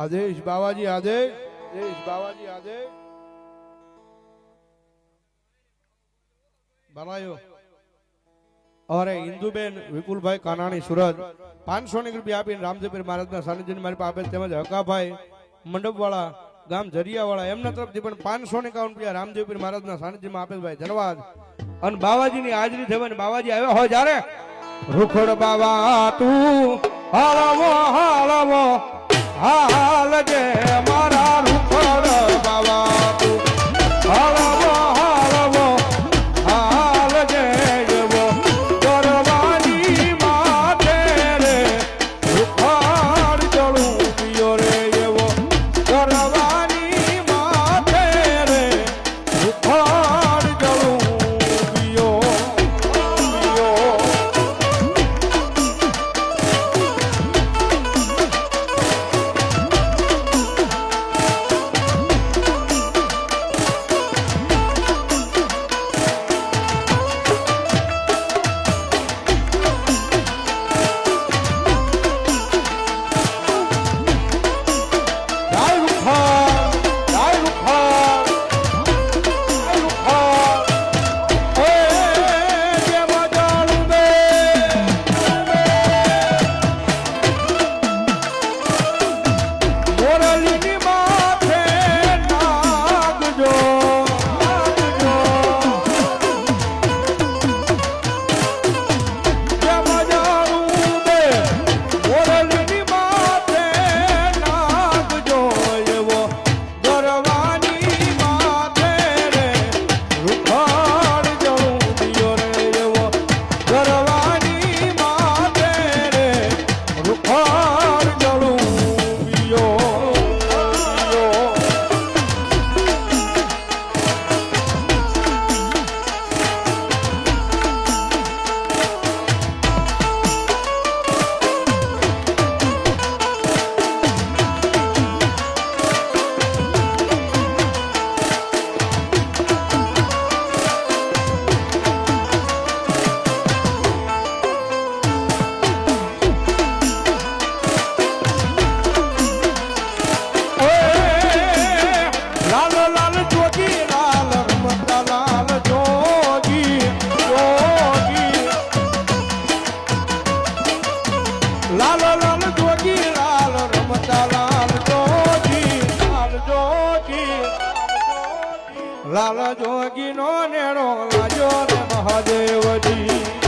આદેશ બાવાજી આદેશ, આદેશ બાવાજી આદેશ. બનાયો અરે ઇન્દુબેન વિપુલભાઈ કાનાણી સુરત 500 રૂપિયા આપીને રામદેવપીર મહારાજના સાનિધ્યની મારી પાસે આપેલ, તેમજ હકાભાઈ મંડપવાળા ગામ જરિયાવાળા એમના તરફથી પણ 551 રૂપિયા રામદેવપીર મહારાજના સાનિધ્યમાં આપેલ. ભાઈ ધન્યવાદ. અને બાવાજીની હાજરી થવાની, બાવાજી આવ્યા હોય જ્યારે રૂખડ બાવા તું હાલવો હાલવો હાલજે મારા રૂખડ બાવા તું હાલવો હાલવો હાલજે એવો કરવાની માથે રે રૂખડ જળું પિયો રે એવો કરવાની માથે રે રૂખડ જળું પિયો પિયો. લાલ લાલ જોગી લાલ રમતા લાલ જોગી લાલ જોગી લાલ જોગી નો નેણો લાજો ને મહાદેવજી.